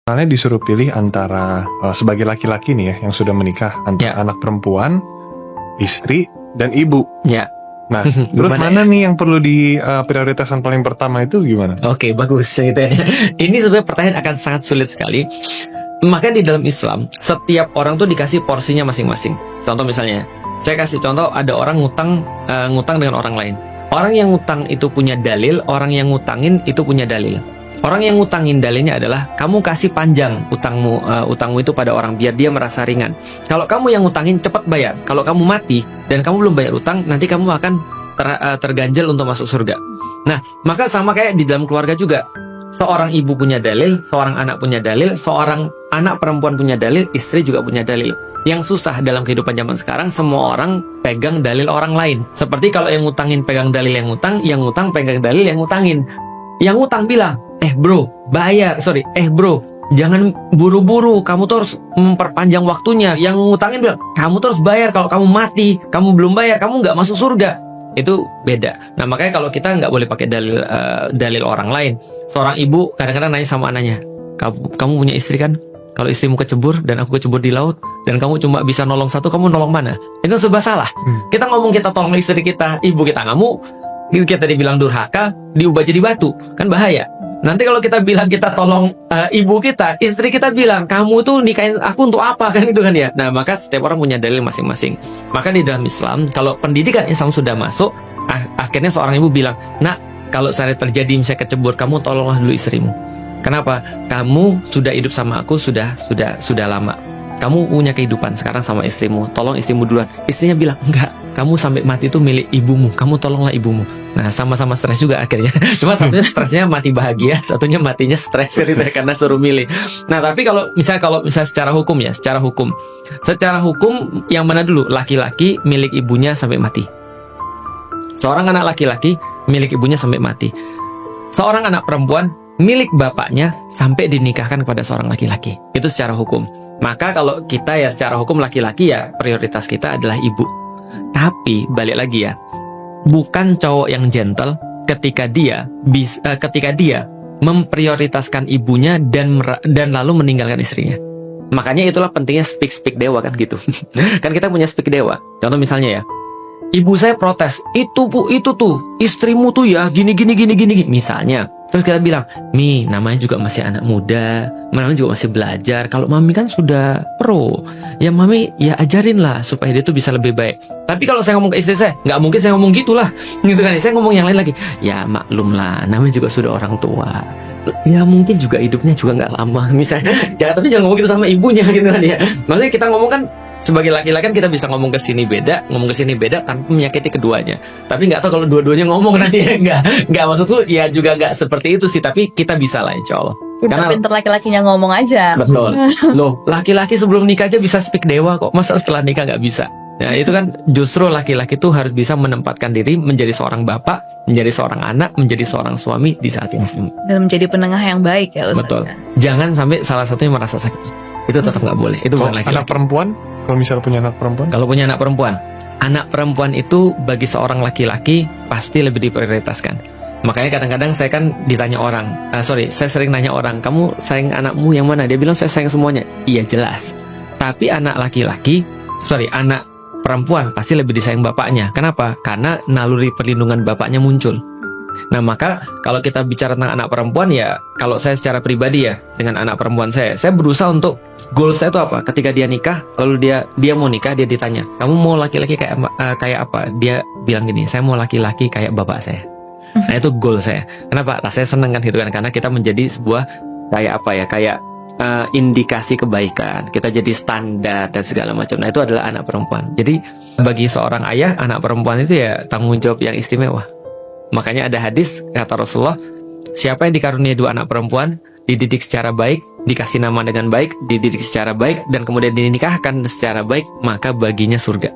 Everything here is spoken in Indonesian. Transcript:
Misalnya disuruh pilih antara sebagai laki-laki nih ya yang sudah menikah antara anak perempuan, istri, dan ibu. Ya. Nah, terus mana nih yang perlu di prioritasan paling pertama itu gimana? Oke, bagus gitu ya. Ini sebenarnya pertanyaan akan sangat sulit sekali. Maka di dalam Islam, setiap orang tuh dikasih porsinya masing-masing. Contoh misalnya, saya kasih contoh ada orang ngutang dengan orang lain. Orang yang ngutang itu punya dalil, orang yang ngutangin itu punya dalil. Orang yang ngutangin dalilnya adalah kamu kasih panjang utangmu itu pada orang biar dia merasa ringan. Kalau kamu yang ngutangin cepat bayar. Kalau kamu mati dan kamu belum bayar utang, nanti kamu akan terganjal untuk masuk surga. Nah, maka sama kayak di dalam keluarga juga. Seorang ibu punya dalil, seorang anak punya dalil, seorang anak perempuan punya dalil, istri juga punya dalil. Yang susah dalam kehidupan zaman sekarang, semua orang pegang dalil orang lain. Seperti kalau yang ngutangin pegang dalil yang ngutang pegang dalil yang ngutangin. Yang ngutang bilang, bro, jangan buru-buru, kamu tuh harus memperpanjang waktunya. Yang ngutangin bilang, kamu tuh harus bayar, kalau kamu mati, kamu belum bayar, kamu nggak masuk surga. Itu beda. Nah, makanya kalau kita nggak boleh pakai dalil orang lain. Seorang ibu kadang-kadang nanya sama anaknya, kamu punya istri kan? Kalau istrimu kecebur dan aku kecebur di laut dan kamu cuma bisa nolong satu, kamu nolong mana? Itu serba salah. Kita ngomong kita tolong istri kita, ibu kita ngamuk, kita dibilang durhaka, diubah jadi batu, kan bahaya. Nanti kalau kita bilang kita tolong ibu kita, istri kita bilang kamu tuh nikahin aku untuk apa, kan itu kan ya. Nah, maka setiap orang punya dalil masing-masing. Maka di dalam Islam, kalau pendidikan Islam sudah masuk, akhirnya seorang ibu bilang, nak, kalau saya terjadi misalnya kecebur, kamu tolonglah dulu istrimu. Kenapa? Kamu sudah hidup sama aku sudah lama. Kamu punya kehidupan sekarang sama istrimu. Tolong istrimu duluan. Istrinya bilang, enggak, kamu sampai mati itu milik ibumu. Kamu tolonglah ibumu. Nah, sama-sama stres juga akhirnya. Cuma satunya stresnya mati bahagia, satunya matinya stres gitu, karena suruh milih. Nah, tapi kalau misalnya secara hukum ya, secara hukum yang mana dulu? Laki-laki milik ibunya sampai mati. Seorang anak laki-laki milik ibunya sampai mati. Seorang anak perempuan milik bapaknya sampai dinikahkan kepada seorang laki-laki. Itu secara hukum. Maka kalau kita ya secara hukum laki-laki ya prioritas kita adalah ibu. Tapi balik lagi ya, bukan cowok yang gentle ketika dia memprioritaskan ibunya dan lalu meninggalkan istrinya. Makanya itulah pentingnya speak dewa kan gitu. Kan kita punya speak dewa. Contoh misalnya ya, ibu saya protes, itu tuh istrimu tuh ya gini misalnya. Terus kita bilang, Mi, namanya juga masih anak muda, namanya juga masih belajar. Kalau Mami kan sudah pro, ya Mami ya ajarin lah supaya dia tuh bisa lebih baik. Tapi kalau saya ngomong ke istri saya, nggak mungkin saya ngomong gitulah, gitu kan? Saya ngomong yang lain lagi. Ya maklum lah, namanya juga sudah orang tua. Ya mungkin juga hidupnya juga nggak lama, misalnya. Tapi jangan ngomong gitu sama ibunya, gitu kan ya. Maksudnya kita ngomong kan sebagai laki-laki kan kita bisa ngomong ke sini beda tanpa menyakiti keduanya. Tapi nggak tahu kalau dua-duanya ngomong nanti ya nggak maksudku ya juga nggak seperti itu sih. Tapi kita bisa lah insya Allah. Pinter laki-lakinya ngomong aja. Betul. Loh, laki-laki sebelum nikah aja bisa speak dewa kok. Masa setelah nikah nggak bisa? Nah, itu kan justru laki-laki tuh harus bisa menempatkan diri menjadi seorang bapak, menjadi seorang anak, menjadi seorang suami di saat yang sama. Dan menjadi penengah yang baik ya Ustaz. Betul. Jangan sampai salah satunya merasa sakit. Itu tetap nggak boleh. Itu bukan laki-laki. Anak perempuan, kalau misalnya punya anak perempuan? Kalau punya anak perempuan itu bagi seorang laki-laki pasti lebih diprioritaskan. Makanya kadang-kadang saya kan ditanya orang, saya sering nanya orang, kamu sayang anakmu yang mana? Dia bilang saya sayang semuanya. Iya jelas. Tapi anak perempuan pasti lebih disayang bapaknya. Kenapa? Karena naluri perlindungan bapaknya muncul. Nah, maka kalau kita bicara tentang anak perempuan ya, kalau saya secara pribadi ya dengan anak perempuan saya berusaha untuk goal saya itu apa? Ketika dia nikah, lalu dia mau nikah, dia ditanya, kamu mau laki-laki kayak apa? Dia bilang gini, saya mau laki-laki kayak bapak saya. Nah, itu goal saya. Kenapa? Rasanya seneng kan gitu kan? Karena kita menjadi sebuah kayak indikasi kebaikan. Kita jadi standar dan segala macam. Nah, itu adalah anak perempuan. Jadi bagi seorang ayah, anak perempuan itu ya tanggung jawab yang istimewa. Makanya ada hadis kata Rasulullah, siapa yang dikaruniai 2 anak perempuan, dididik secara baik, dikasih nama dengan baik, dididik secara baik, dan kemudian dinikahkan secara baik, maka baginya surga.